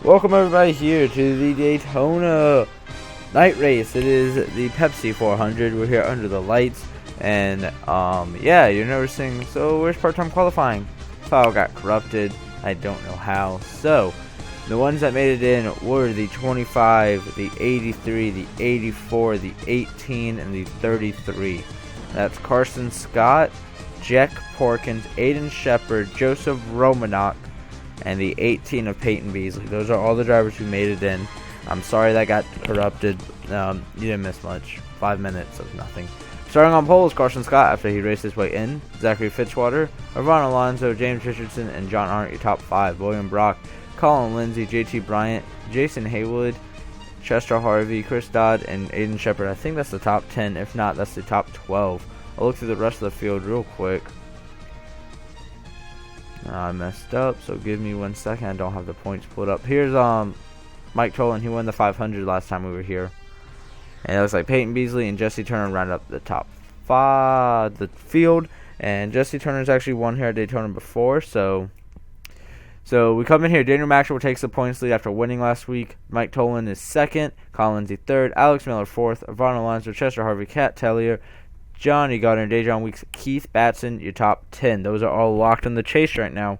Welcome everybody here to the Daytona night race. It is the Pepsi 400. We're here under the lights, and yeah, you're noticing. So where's part-time qualifying? File got corrupted. I don't know how. So the ones that made it in were the 25, the 83, the 84, the 18, and the 33. That's Carson Scott, Jack Porkins, Aiden Shepard, Joseph Romanok, and the 18 of Peyton Beasley. Those are all the drivers who made it in. I'm sorry that got corrupted. You didn't miss much. 5 minutes of nothing. Starting on pole is Carson Scott after he raced his way in. Zachary Fitzwater, Iván Alonso, James Richardson, and John Arndt, your top 5. William Brock, Colin Lindsay, JT Bryant, Jason Haywood, Chester Harvey, Chris Dodd, and Aiden Shepard. I think that's the top 10. If not, that's the top 12. I'll look through the rest of the field real quick. I messed up, so give me 1 second. I don't have the points pulled up. Here's Mike Tolan. He won the 500 last time we were here. And it looks like Peyton Beasley and Jesse Turner round up the top 5 the field. And Jesse Turner's actually won here at Daytona before, so we come in here. Daniel Maxwell takes the points lead after winning last week. Mike Tolan is second. Colin Lindsay third. Alex Miller fourth. Iván Alonso, Chester Harvey, Cat Tellier, Johnny Goddard, Dejon Weeks, Keith Batson, your top 10. Those are all locked in the chase right now.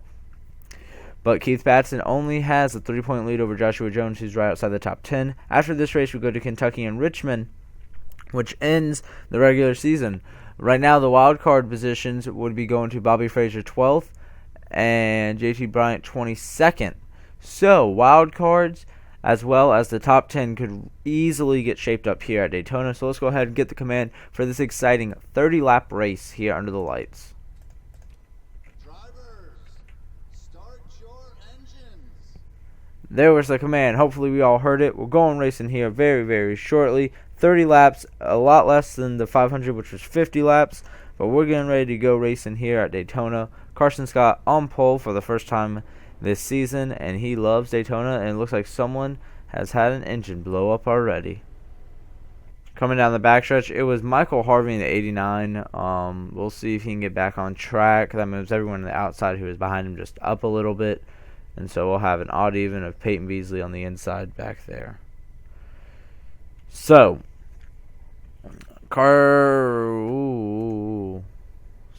But Keith Batson only has a 3-point lead over Joshua Jones, who's right outside the top 10. After this race, we go to Kentucky and Richmond, which ends the regular season. Right now, the wild card positions would be going to Bobby Fraser 12th and JT Bryant 22nd. So, wild cards as well as the top 10 could easily get shaped up here at Daytona. So let's go ahead and get the command for this exciting 30-lap race here under the lights. Drivers, start your engines. There was the command. Hopefully we all heard it. We're going racing here very, very shortly. 30 laps, a lot less than the 500, which was 50 laps. But we're getting ready to go racing here at Daytona. Carson Scott on pole for the first time this season, and he loves Daytona, and it looks like someone has had an engine blow up already. Coming down the backstretch, it was Michael Harvey in the 89. We'll see if he can get back on track. That moves everyone on the outside who was behind him just up a little bit, and so we'll have an odd even of Peyton Beasley on the inside back there. So,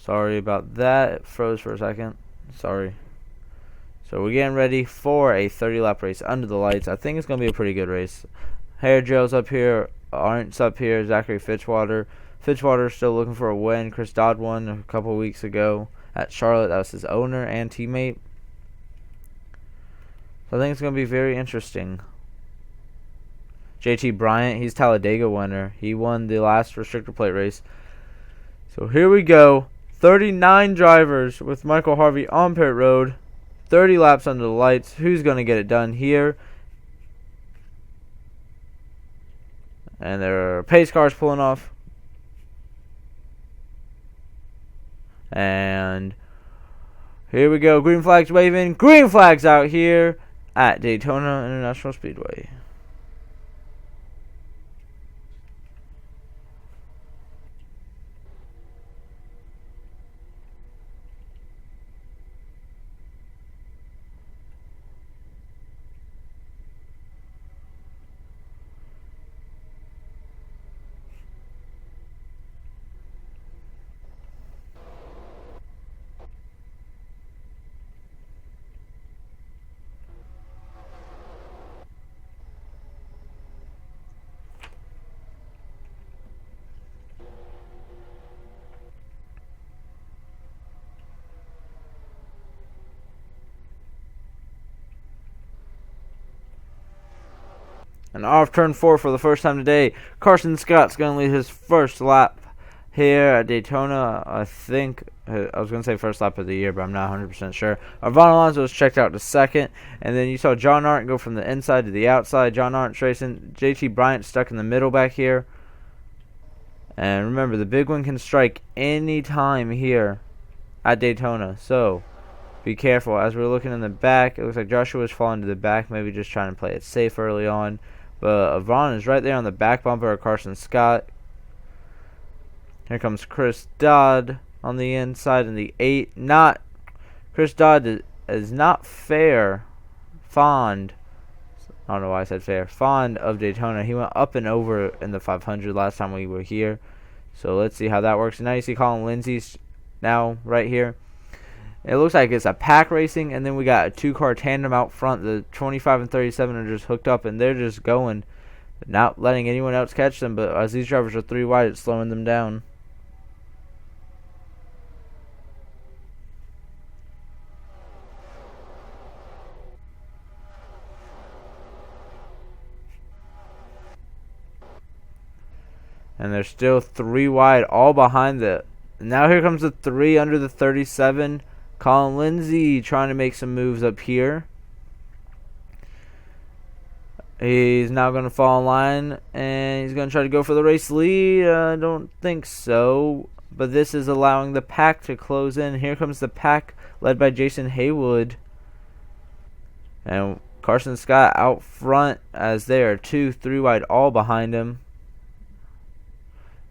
sorry about that. It froze for a second. Sorry. So we're getting ready for a 30-lap race under the lights. I think it's going to be a pretty good race. Hair Joe's up here. Arndt's up here. Zachary Fitzwater. Fitzwater's still looking for a win. Chris Dodd won a couple weeks ago at Charlotte. That was his owner and teammate. So I think it's going to be very interesting. JT Bryant, he's Talladega winner. He won the last restrictor plate race. So here we go. 39 drivers with Michael Harvey on pit road. 30 laps under the lights. Who's going to get it done here? And there are pace cars pulling off. And here we go. Green flags waving. Green flags out here at Daytona International Speedway. And off turn 4 for the first time today. Carson Scott's going to lead his first lap here at Daytona. I think, I was going to say first lap of the year, but I'm not 100% sure. Iván Alonso was checked out to second. And then you saw John Arndt go from the inside to the outside. John Arndt's racing. JT Bryant stuck in the middle back here. And remember, the big one can strike any time here at Daytona. So, be careful. As we're looking in the back, it looks like Joshua's falling to the back, maybe just trying to play it safe early on. But Iván is right there on the back bumper of Carson Scott. Here comes Chris Dodd on the inside in the 8. Chris Dodd is not fond I don't know why I said fair. Fond of Daytona. He went up and over in the 500 last time we were here. So let's see how that works. And now you see Colin Lindsay's now right here. It looks like it's a pack racing, and then we got a 2-car tandem out front. The 25 and 37 are just hooked up, and they're just going, not letting anyone else catch them. But as these drivers are 3 wide, it's slowing them down. And they're still 3 wide, all behind the. Now here comes the 3 under the 37. Colin Lindsay trying to make some moves up here. He's now going to fall in line, and he's going to try to go for the race lead. I don't think so, but this is allowing the pack to close in. Here comes the pack led by Jason Haywood. And Carson Scott out front as they are 2, 3 wide, all behind him.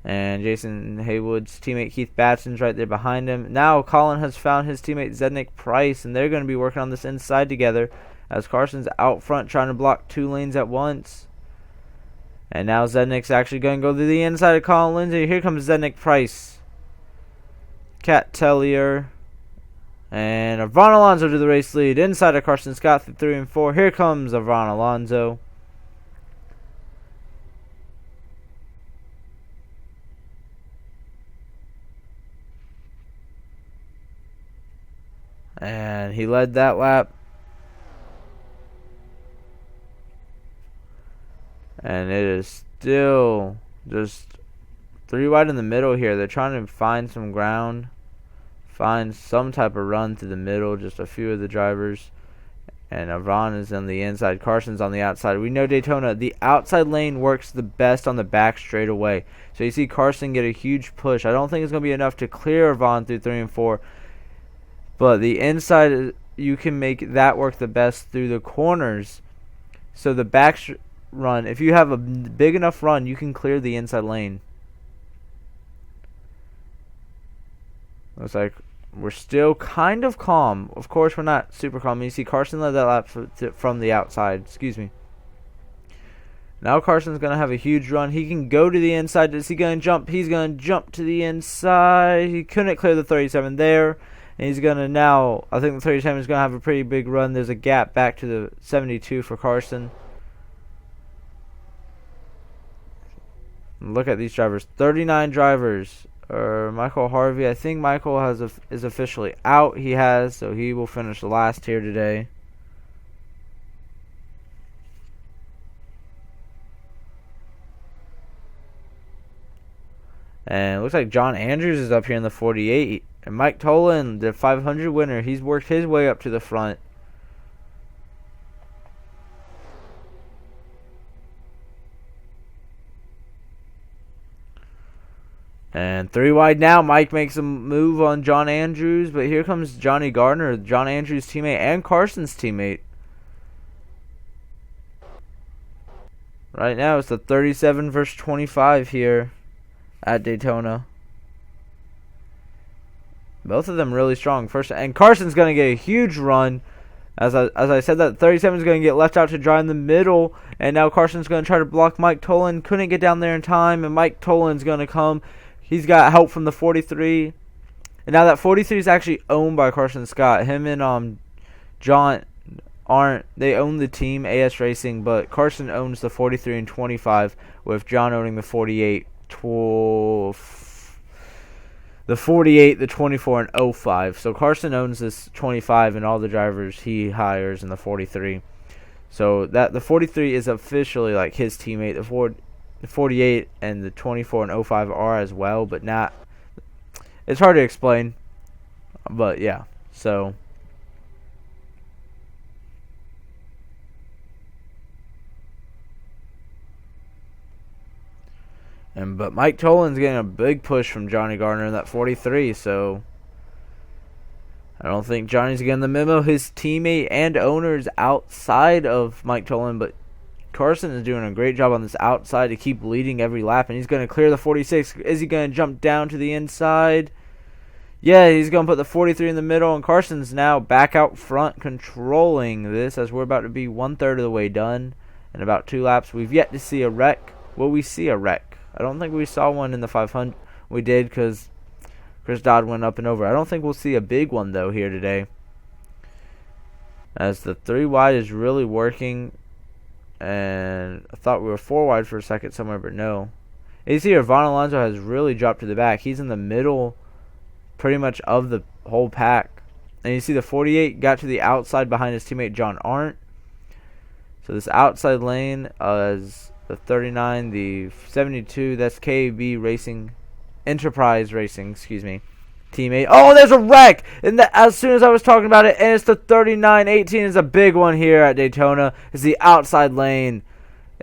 And Jason Haywood's teammate Keith Batson's right there behind him. Now Colin has found his teammate Zednik Price, and they're going to be working on this inside together as Carson's out front trying to block 2 lanes at once. And now Zednik's actually going to go to the inside of Colin Lindsay. Here comes Zednik Price. Cat Tellier. And Avron Alonso to the race lead. Inside of Carson Scott through 3 and 4. Here comes Avron Alonso. And he led that lap. And it is still just 3 wide in the middle here. They're trying to find some ground. Find some type of run through the middle. Just a few of the drivers. And Avron is on the inside. Carson's on the outside. We know Daytona, the outside lane works the best on the back straightaway. So you see Carson get a huge push. I don't think it's going to be enough to clear Avron through 3 and 4. But the inside, you can make that work the best through the corners. So the back run, if you have a big enough run, you can clear the inside lane. Looks like we're still kind of calm. Of course, we're not super calm. You see Carson led that lap from the outside. Excuse me. Now Carson's going to have a huge run. He can go to the inside. Is he going to jump? He's going to jump to the inside. He couldn't clear the 37 there. And he's going to now, I think the 37 is going to have a pretty big run. There's a gap back to the 72 for Carson. Look at these drivers. 39 drivers. Michael Harvey, I think Michael is officially out. He has, so he will finish last here today. And it looks like John Andrews is up here in the 48. And Mike Tolan, the 500 winner, he's worked his way up to the front. And 3 wide now. Mike makes a move on John Andrews. But here comes Johnny Gardner, John Andrews' teammate and Carson's teammate. Right now it's the 37 versus 25 here at Daytona. Both of them really strong. First, and Carson's going to get a huge run. As I said, that 37 is going to get left out to dry in the middle. And now Carson's going to try to block Mike Tolan. Couldn't get down there in time. And Mike Tolan's going to come. He's got help from the 43. And now that 43 is actually owned by Carson Scott. Him and John aren't. They own the team, AS Racing. But Carson owns the 43 and 25. With John owning the 48, the 48, the 24, and 05. So Carson owns this 25 and all the drivers he hires in the 43. So that the 43 is officially like his teammate. The 48 and the 24 and 05 are as well, but not. It's hard to explain. But yeah, so. But Mike Tolan's getting a big push from Johnny Gardner in that 43, so I don't think Johnny's getting the memo. His teammate and owners outside of Mike Tolan, but Carson is doing a great job on this outside to keep leading every lap, and he's going to clear the 46. Is he going to jump down to the inside? Yeah, he's going to put the 43 in the middle, and Carson's now back out front controlling this as we're about to be 1/3 of the way done. in about 2 laps. We've yet to see a wreck. Will we see a wreck? I don't think we saw one in the 500. We did because Chris Dodd went up and over. I don't think we'll see a big one, though, here today. As the 3 wide is really working. And I thought we were 4 wide for a second somewhere, but no. You see here, Von Alonso has really dropped to the back. He's in the middle pretty much of the whole pack. And you see the 48 got to the outside behind his teammate John Arndt. So this outside lane is the 39, the 72, that's KB Racing, Enterprise Racing, excuse me, teammate. Oh, there's a wreck! And as soon as I was talking about it, and it's the 39-18 is a big one here at Daytona. It's the outside lane.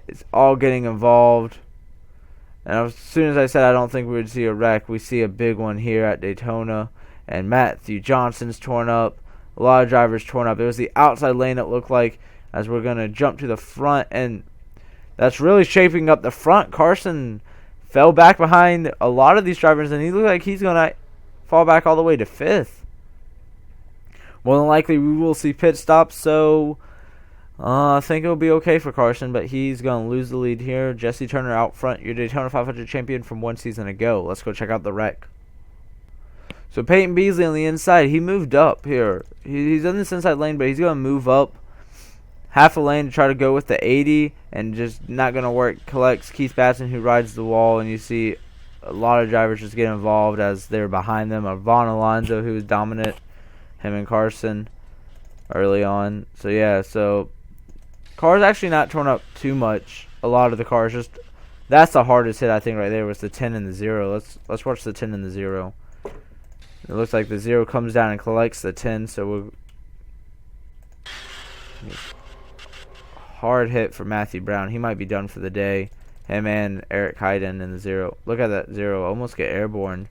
It's all getting involved. And as soon as I said I don't think we would see a wreck, we see a big one here at Daytona. And Matthew Johnson's torn up. A lot of drivers torn up. It was the outside lane, it looked like, as we're going to jump to the front. And that's really shaping up the front. Carson fell back behind a lot of these drivers, and he looked like he's going to fall back all the way to 5th. More than likely, we will see pit stops, so I think it'll be okay for Carson, but he's going to lose the lead here. Jesse Turner out front, your Daytona 500 champion from 1 season ago. Let's go check out the wreck. So Peyton Beasley on the inside, he moved up here. He's in this inside lane, but he's going to move up half a lane to try to go with the 80, and just not going to work. Collects Keith Batson, who rides the wall, and you see a lot of drivers just get involved as they're behind them. Von Alonso, who was dominant, him and Carson early on. So yeah, so cars actually not torn up too much. A lot of the cars, just that's the hardest hit I think right there was the 10 and the 0. Let's watch the 10 and the 0. It looks like the 0 comes down and collects the 10. So we'll hard hit for Matthew Brown. He might be done for the day. Him and Eric Hyden in the 0. Look at that 0. Almost get airborne.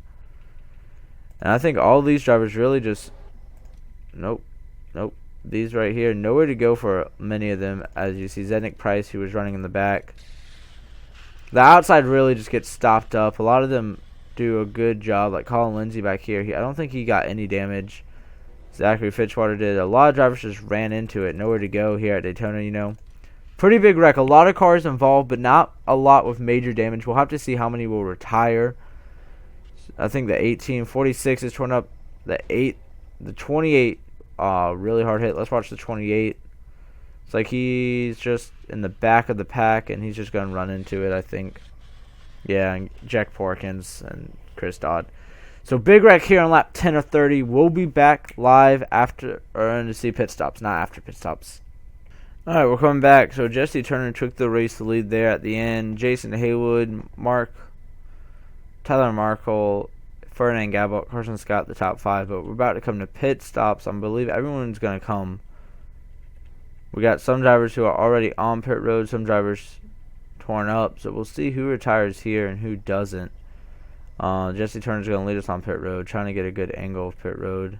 And I think all these drivers really just nope. These right here, nowhere to go for many of them. As you see, Zednick Price, who was running in the back. The outside really just gets stopped up. A lot of them do a good job. Like Colin Lindsay back here. I don't think he got any damage. Zachary Fitchwater did. A lot of drivers just ran into it. Nowhere to go here at Daytona, you know. Pretty big wreck. A lot of cars involved, but not a lot with major damage. We'll have to see how many will retire. I think the 1846 is torn up. The 28, really hard hit. Let's watch the 28. It's like he's just in the back of the pack, and he's just going to run into it, I think. Yeah, and Jack Porkins and Chris Dodd. So big wreck here on lap 10 of 30. We'll be back live after, or to see pit stops, not after pit stops. Alright, we're coming back. So Jesse Turner took the race to lead there at the end. Jason Haywood, Tyler Markle, Ferdinand Gabot, Carson Scott, the top 5. But we're about to come to pit stops. I believe everyone's going to come. We got some drivers who are already on pit road, some drivers torn up. So we'll see who retires here and who doesn't. Jesse Turner's going to lead us on pit road, trying to get a good angle of pit road.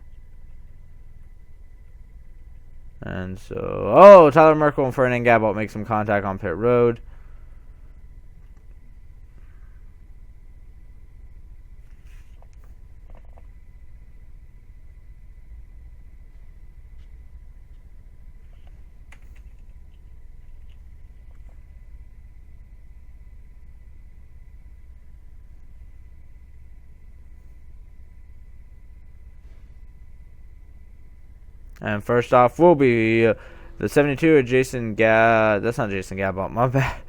And so, Tyler Merkel and Ferdinand Gabot make some contact on pit road. And first off will be the 72 of Jason that's not Jason Gabot, my bad.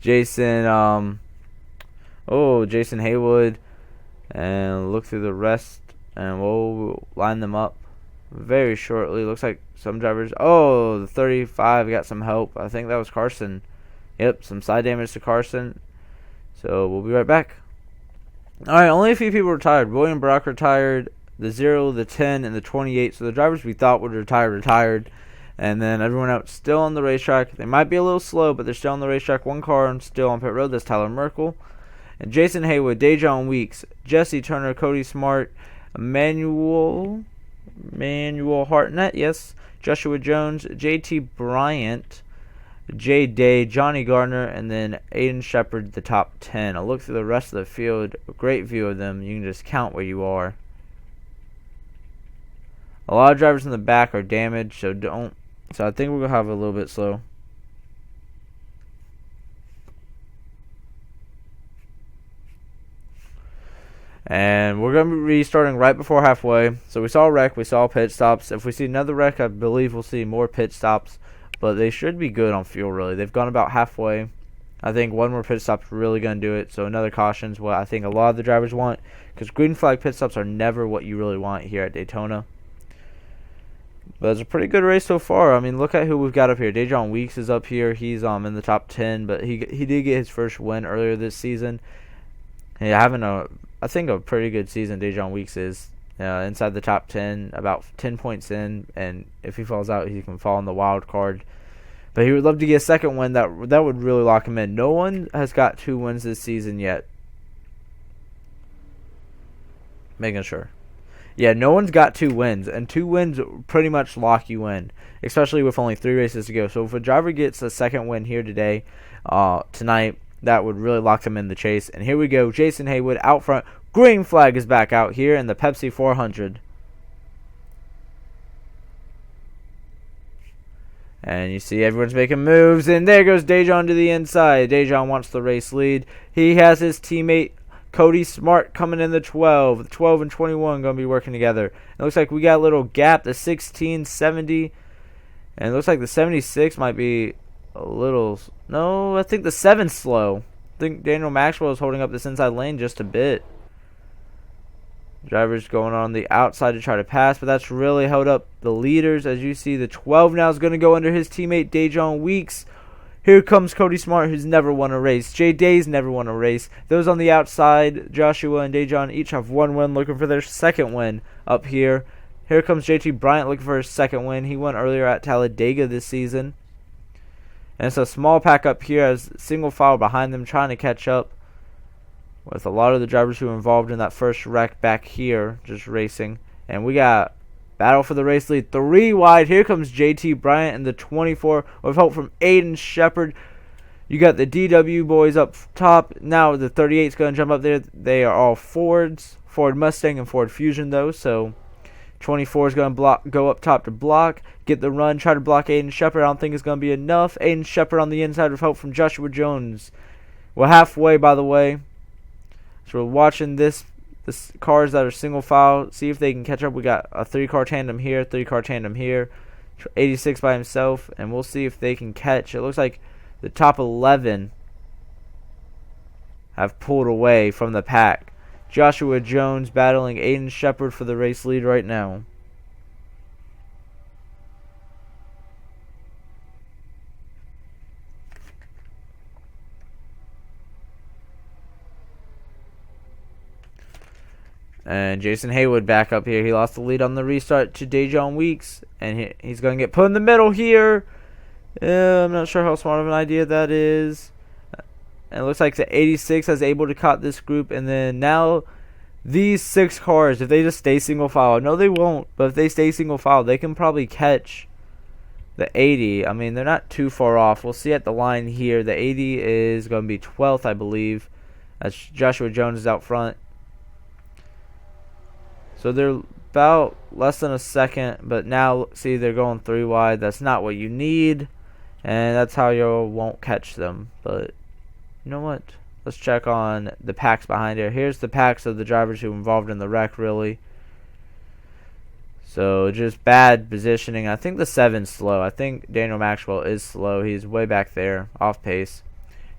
Jason Jason Haywood. And look through the rest, and we'll line them up very shortly. Looks like some drivers. The 35 got some help. I think that was Carson. Yep, some side damage to Carson. So we'll be right back. Alright, only a few people retired. William Brock retired. The 0, the 10, and the 28. So the drivers we thought would retire retired. And then everyone else still on the racetrack. They might be a little slow, but they're still on the racetrack. One car still on pit road. That's Tyler Merkel. And Jason Haywood, Dejon Weeks, Jesse Turner, Cody Smart, Emmanuel Hartnett, yes, Joshua Jones, JT Bryant, Jay Day, Johnny Gardner, and then Aiden Shepard, the top 10. I'll look through the rest of the field. A great view of them. You can just count where you are. A lot of drivers in the back are damaged, so I think we're going to have a little bit slow. And we're going to be restarting right before halfway. So we saw a wreck, we saw pit stops. If we see another wreck, I believe we'll see more pit stops. But they should be good on fuel, really. They've gone about halfway. I think one more pit stop's really going to do it. So another caution's what I think a lot of the drivers want. Because green flag pit stops are never what you really want here at Daytona. But it's a pretty good race so far. I mean, look at who we've got up here. Dejon Weeks is up here. He's in the top 10. But he did get his first win earlier this season. And having I think a pretty good season Dejon Weeks is. Inside the top 10, about 10 points in, and if he falls out, he can fall in the wild card. But he would love to get a second win. That would really lock him in. No one has got 2 wins this season yet. Making sure. Yeah, no one's got 2 wins, and 2 wins pretty much lock you in, especially with only 3 races to go. So if a driver gets a second win here tonight, that would really lock them in the chase. And here we go, Jason Haywood out front. Green flag is back out here in the Pepsi 400. And you see everyone's making moves, and there goes Dejon to the inside. Dejon wants the race lead. He has his teammate Cody Smart coming in the 12. The 12 and 21 going to be working together. It looks like we got a little gap, the 16, 70. And it looks like the 76 might be a little... No, I think the 7's slow. I think Daniel Maxwell is holding up this inside lane just a bit. Drivers going on the outside to try to pass, but that's really held up the leaders. As you see, the 12 now is going to go under his teammate Dejon Weeks. Here comes Cody Smart, who's never won a race. Jay Day's never won a race. Those on the outside, Joshua and Dejon, each have 1 win, looking for their second win up here. Here comes JT Bryant looking for his second win. He won earlier at Talladega this season. And it's a small pack up here as single file behind them trying to catch up with a lot of the drivers who were involved in that first wreck back here, just racing. And we got battle for the race lead. 3 wide. Here comes JT Bryant in the 24 with help from Aiden Shepard. You got the DW boys up top. Now the 38's going to jump up there. They are all Fords. Ford Mustang and Ford Fusion, though. So 24 is going to go up top to block. Get the run. Try to block Aiden Shepard. I don't think it's going to be enough. Aiden Shepard on the inside with help from Joshua Jones. We're halfway, by the way. So we're watching this cars that are single file, see if they can catch up. We got a 3-car tandem here, 3-car tandem here, 86 by himself, and we'll see if they can catch. It looks like the top 11 have pulled away from the pack. Joshua Jones battling Aiden Shepard for the race lead right now. And Jason Haywood back up here. He lost the lead on the restart to Dejon Weeks. And he's going to get put in the middle here. I'm not sure how smart of an idea that is. And it looks like the 86 is able to cut this group. And then now these 6 cars, if they just stay single file. No, they won't. But if they stay single file, they can probably catch the 80. I mean, they're not too far off. We'll see at the line here. The 80 is going to be 12th, I believe. That's Joshua Jones is out front. So they're about less than a second, but now see they're going 3 wide. That's not what you need, and that's how you won't catch them. But you know what? Let's check on the packs behind here. Here's the packs of the drivers who were involved in the wreck, really. So just bad positioning. I think the 7's slow. I think Daniel Maxwell is slow. He's way back there, off pace.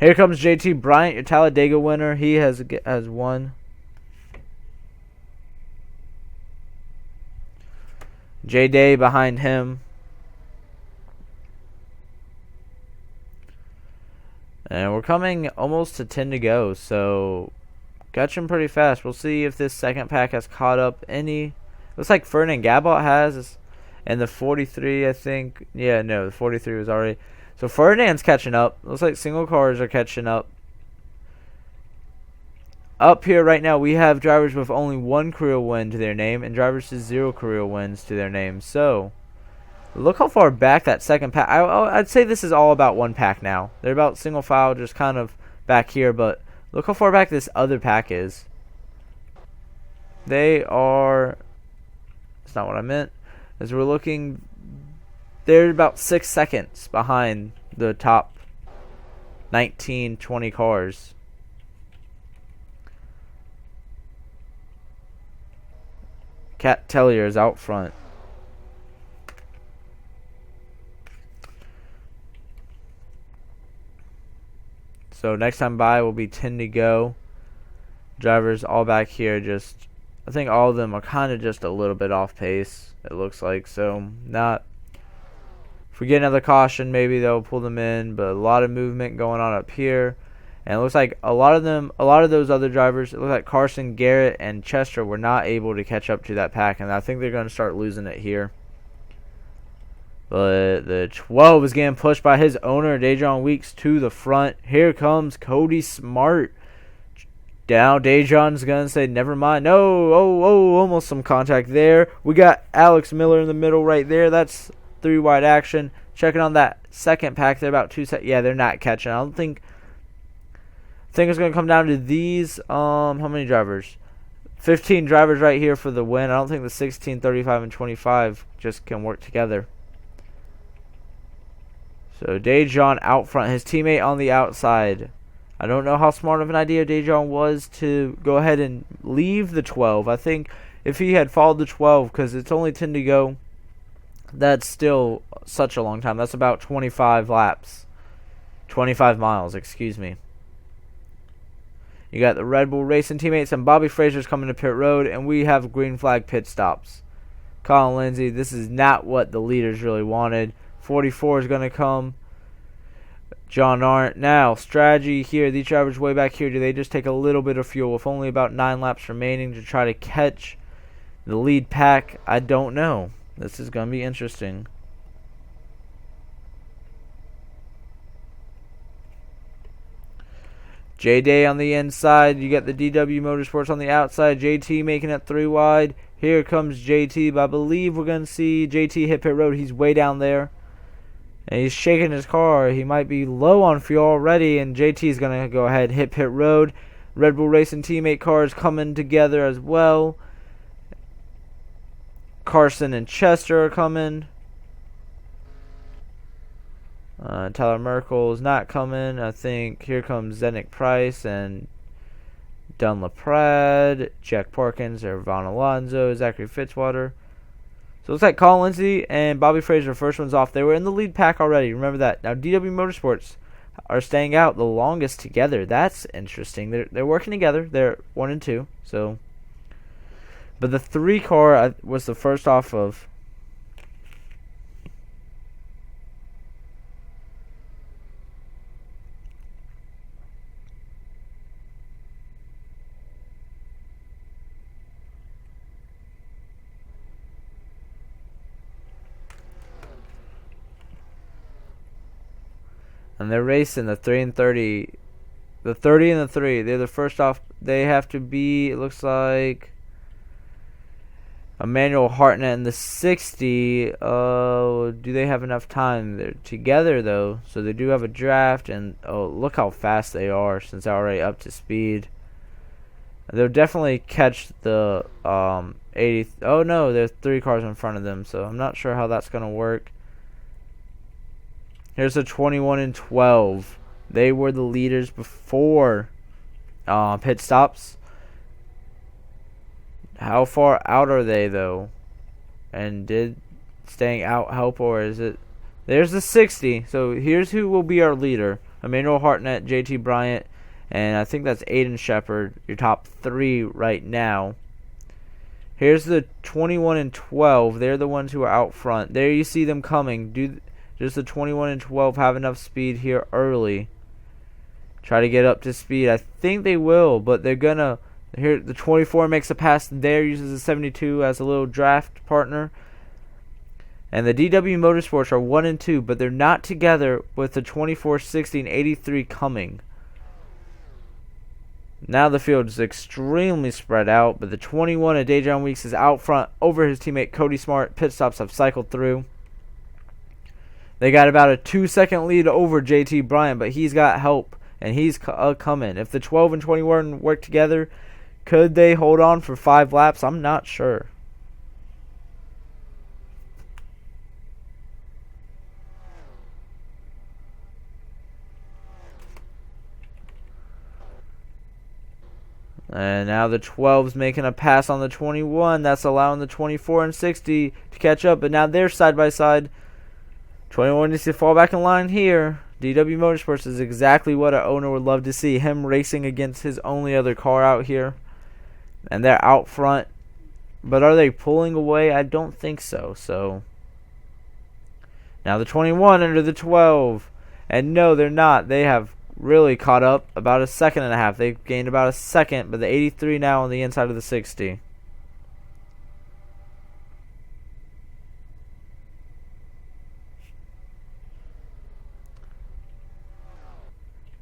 Here comes JT Bryant, your Talladega winner. He has won. J Day behind him. And we're coming almost to 10 to go, so catching pretty fast. We'll see if this second pack has caught up any. Looks like Ferdinand Gabot has, and the 43, I think. Yeah, no, the 43 was already. So Ferdinand's catching up. Looks like single cars are catching up. Up here right now, we have drivers with only 1 career win to their name and drivers with 0 career wins to their name. So, look how far back that second pack. I'd say this is all about 1 pack now. They're about single file, just kind of back here. But look how far back this other pack is. They are... That's not what I meant. As we're looking, they're about 6 seconds behind the top 19, 20 cars. Cat Tellier is out front. So next time by will be 10 to go. Drivers all back here just, I think all of them are kind of just a little bit off pace, it looks like. So not, if we get another caution, maybe they'll pull them in, but a lot of movement going on up here. And it looks like a lot of those other drivers, it looks like Carson, Garrett, and Chester were not able to catch up to that pack, and I think they're going to start losing it here. But the 12 is getting pushed by his owner, Dejon Weeks, to the front. Here comes Cody Smart. Now Dejon's going to say, never mind. No, almost some contact there. We got Alex Miller in the middle right there. That's 3 wide action. Checking on that second pack. They're about 2 seconds. Yeah, they're not catching. I think it's going to come down to these. How many drivers? 15 drivers right here for the win. I don't think the 16, 35, and 25 just can work together. So Dejon out front. His teammate on the outside. I don't know how smart of an idea Dejon was to go ahead and leave the 12. I think if he had followed the 12, because it's only 10 to go, that's still such a long time. That's about 25 laps. 25 miles, excuse me. You got the Red Bull Racing teammates and Bobby Fraser's coming to pit road, and we have green flag pit stops. Colin Lindsay, this is not what the leaders really wanted. 44 is going to come. John Arndt. Now, strategy here. These drivers way back here, do they just take a little bit of fuel with only about 9 laps remaining to try to catch the lead pack? I don't know. This is going to be interesting. J-Day on the inside. You got the DW Motorsports on the outside. JT making it 3 wide. Here comes JT, but I believe we're going to see JT hit pit road. He's way down there. And he's shaking his car. He might be low on fuel already, and JT is going to go ahead and hit pit road. Red Bull Racing teammate cars coming together as well. Carson and Chester are coming. Tyler Merkel is not coming. I think here comes Zednick Price and Dunlap Prad, Jack Parkins, or Von Alonso, Zachary Fitzwater. So it looks like Colin Lindsay and Bobby Fraser, first ones off. They were in the lead pack already. Remember that. Now DW Motorsports are staying out the longest together. That's interesting. They're working together. They're 1 and 2. So, but the 3 car was the first off of. And they're racing the 3 and 30. The 30 and the 3. They're the first off. They have to be, it looks like, Emmanuel Hartnett in the 60. Do they have enough time? They're together, though. So they do have a draft. And, oh, look how fast they are since they're already up to speed. They'll definitely catch the 80. Oh, no, there's 3 cars in front of them. So I'm not sure how that's going to work. Here's the 21 and 12. They were the leaders before pit stops. How far out are they, though? And did staying out help, or is it? There's the 60. So here's who will be our leader. Emmanuel Hartnett, JT Bryant, and I think that's Aiden Shepard, your top 3 right now. Here's the 21 and 12. They're the ones who are out front. There you see them coming. Does the 21 and 12 have enough speed here early? Try to get up to speed. I think they will, but they're gonna. Here, the 24 makes a pass there, uses the 72 as a little draft partner. And the DW Motorsports are 1 and 2, but they're not together with the 24, 60, and 83 coming. Now the field is extremely spread out, but the 21 of Dejon Weeks is out front over his teammate Cody Smart. Pit stops have cycled through. They got about a 2-second lead over JT Bryant, but he's got help, and he's coming. If the 12 and 21 work together, could they hold on for 5 laps? I'm not sure. And now the 12's making a pass on the 21. That's allowing the 24 and 60 to catch up. But now they're side by side. 21 needs to fall back in line here. DW Motorsports is exactly what an owner would love to see. Him racing against his only other car out here. And they're out front. But are they pulling away? I don't think so. So now the 21 under the 12. And no, they're not. They have really caught up about a second and a half. They've gained about a second, but the 83 now on the inside of the 60.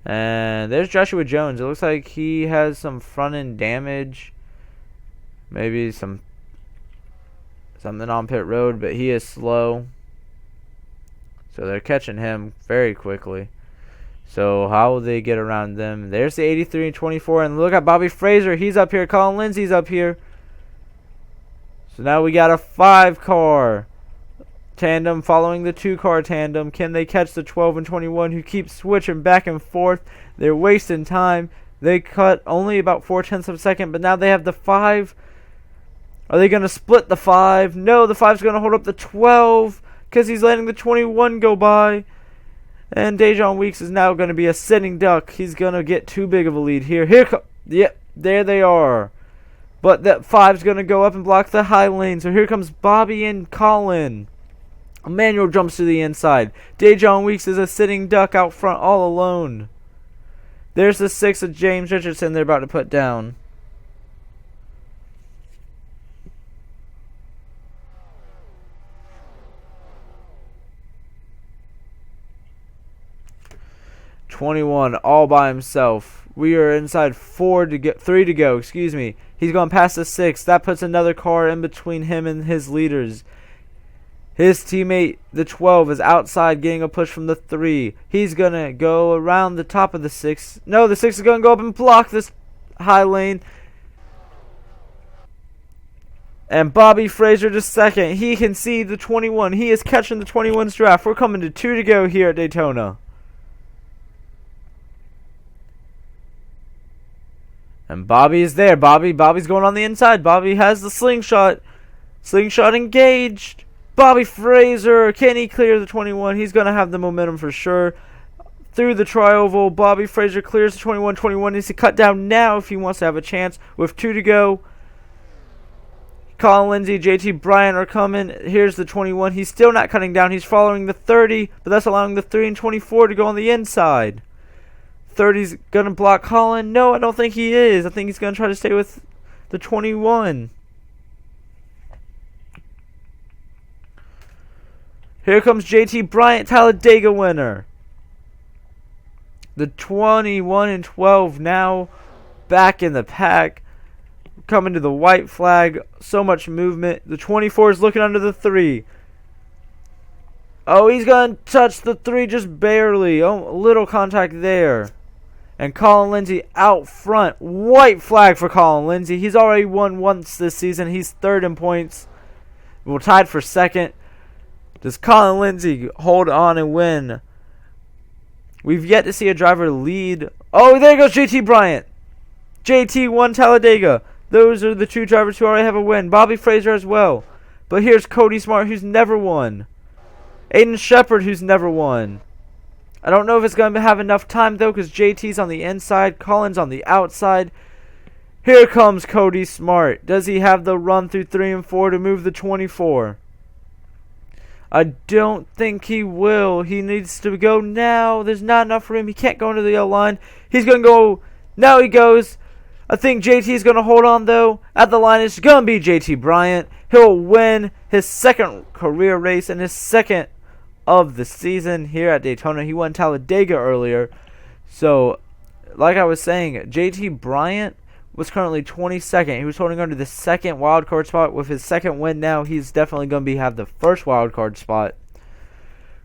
And there's Joshua Jones. It looks like he has some front end damage. Maybe something on pit road, but he is slow. So they're catching him very quickly. So how will they get around them? There's the 83 and 24. And look at Bobby Fraser. He's up here. Colin Lindsay's up here. So now we got a 5-car tandem following the 2-car tandem. Can they catch the 12 and 21 who keep switching back and forth? They're wasting time. They cut only about 0.4 of a second, but now they have the 5. Are they going to split the 5? No, the 5's going to hold up the 12 because he's letting the 21 go by. And Dejon Weeks is now going to be a sitting duck. He's going to get too big of a lead here. Yep, there they are. But that 5's going to go up and block the high lane. So here comes Bobby and Colin. Emmanuel jumps to the inside. Dejon Weeks is a sitting duck out front all alone. There's the 6 of James Richardson they're about to put down. '21 all by himself. We are inside 3 to go. Excuse me. He's going past the 6. That puts another car in between him and his leaders. His teammate, the 12, is outside getting a push from the 3. He's going to go around the top of the 6. No, the 6 is going to go up and block this high lane. And Bobby Fraser just second. He can see the 21. He is catching the 21's draft. We're coming to 2 to go here at Daytona. And Bobby is there. Bobby's going on the inside. Bobby has the slingshot. Slingshot engaged. Bobby Fraser. Can he clear the 21? He's going to have the momentum for sure. Through the tri-oval, Bobby Fraser clears the 21. 21 needs to cut down now if he wants to have a chance. With 2 to go. Colin Lindsay, JT Bryant are coming. Here's the 21. He's still not cutting down. He's following the 30, but that's allowing the 3 and 24 to go on the inside. 30's going to block Colin. No, I don't think he is. I think he's going to try to stay with the 21. Here comes JT Bryant, Talladega winner. The 21 and 12 now back in the pack. Coming to the white flag. So much movement. The 24 is looking under the 3. Oh, he's going to touch the 3 just barely. Oh, a little contact there. And Colin Lindsay out front. White flag for Colin Lindsay. He's already won once this season. He's 3rd in points. We're tied for 2nd. Does Colin Lindsay hold on and win? We've yet to see a driver lead. Oh, there goes JT Bryant. JT won Talladega. Those are the 2 drivers who already have a win. Bobby Fraser as well. But here's Cody Smart, who's never won. Aiden Shepard, who's never won. I don't know if it's going to have enough time, though, because JT's on the inside. Colin's on the outside. Here comes Cody Smart. Does he have the run through 3 and 4 to move the 24? I don't think he will. He needs to go now. There's not enough for him. He can't go into the yellow line. He's going to go. Now he goes. I think JT is going to hold on, though. At the line, it's going to be JT Bryant. He'll win his 2nd career race and his 2nd of the season here at Daytona. He won Talladega earlier. So, like I was saying, JT Bryant was currently 22nd. He was holding on to the 2nd wildcard spot. With his 2nd win now, he's definitely going to have the 1st wildcard spot.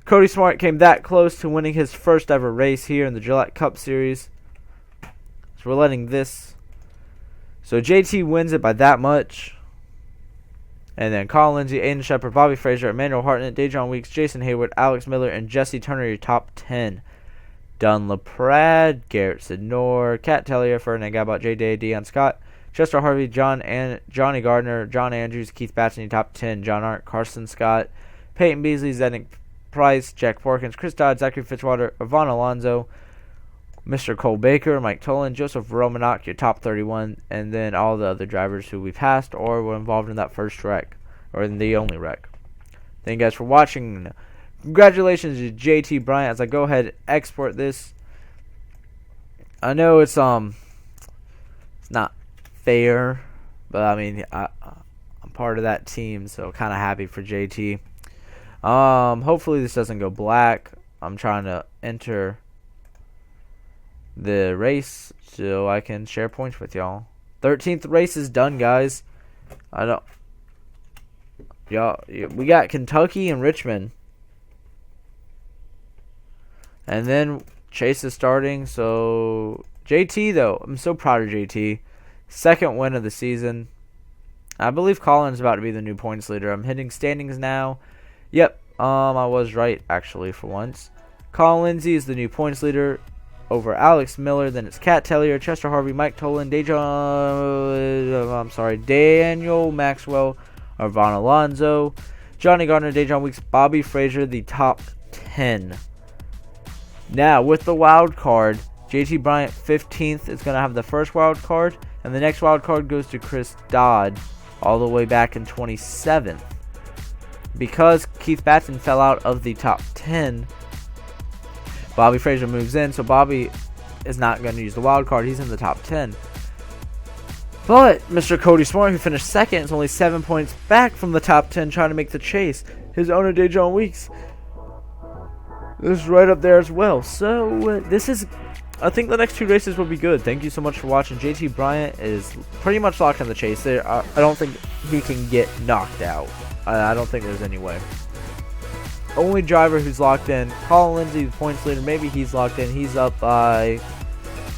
Cody Smart came that close to winning his 1st ever race here in the Gillette Cup Series. So we're letting this. So JT wins it by that much. And then Colin Lindsay, Aiden Shepard, Bobby Fraser, Emmanuel Hartnett, Dejon Weeks, Jason Hayward, Alex Miller, and Jesse Turner, your top 10. Dunn LaPrade, Garrett Sidnor, Cat Tellier, Ferdinand Gabot, J.Day, Deion Scott, Chester Harvey, Johnny Gardner, John Andrews, Keith Batson, top 10, John Arndt, Carson Scott, Peyton Beasley, Zednick Price, Jack Porkins, Chris Dodd, Zachary Fitzwater, Yvonne Alonso, Mr. Cole Baker, Mike Tolan, Joseph Romanok, your top 31, and then all the other drivers who we passed or were involved in that first wreck, or in the only wreck. Thank you guys for watching. Congratulations to JT Bryant. As I go ahead and export this, I know it's not fair, but I mean I'm part of that team, so kind of happy for JT. Hopefully this doesn't go black. I'm trying to enter the race so I can share points with y'all. 13th race is done, guys. We got Kentucky and Richmond. And then Chase is starting. So JT, though, I'm so proud of JT. Second win of the season. I believe Colin's about to be the new points leader. I'm hitting standings now. Yep, I was right Actually for once. Colin Lindsay is the new points leader over Alex Miller. Then it's Cat Tellier, Chester Harvey, Mike Tolan, Daniel Maxwell, Arvon Alonso, Johnny Gardner, Dejon Weeks, Bobby Frazier, the top 10. Now, with the wild card, JT Bryant 15th is going to have the first wild card, and the next wild card goes to Chris Dodd all the way back in 27th. Because Keith Batson fell out of the top 10, Bobby Frazier moves in, so Bobby is not going to use the wild card. He's in the top 10. But Mr. Cody Smart, who finished second, is only 7 points back from the top 10, trying to make the chase. His owner, Dejon Weeks, is right up there as well. So I think the next two races will be good. Thank you so much for watching. JT Bryant is pretty much locked in the chase. I don't think he can get knocked out. I don't think there's any way. Only driver who's locked in, Colin Lindsay, the points leader. Maybe he's locked in. He's up by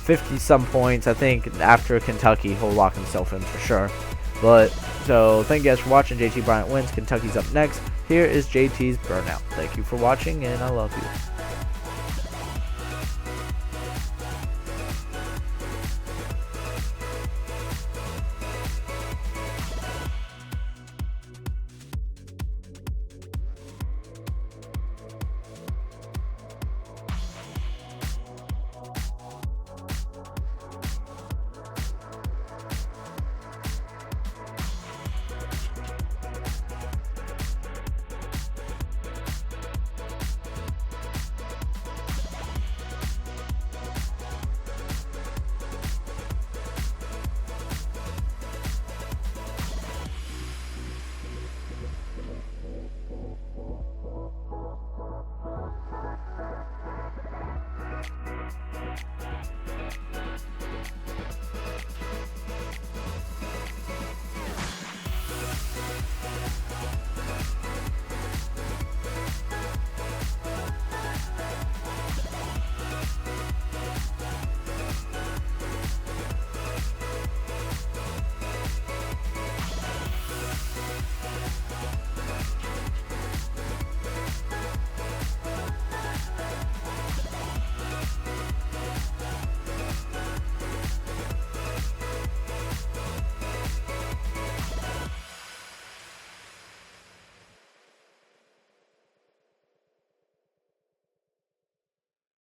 50-some points. I think after Kentucky, he'll lock himself in for sure. So thank you guys for watching. JT Bryant wins. Kentucky's up next. Here is JT's Burnout. Thank you for watching, and I love you.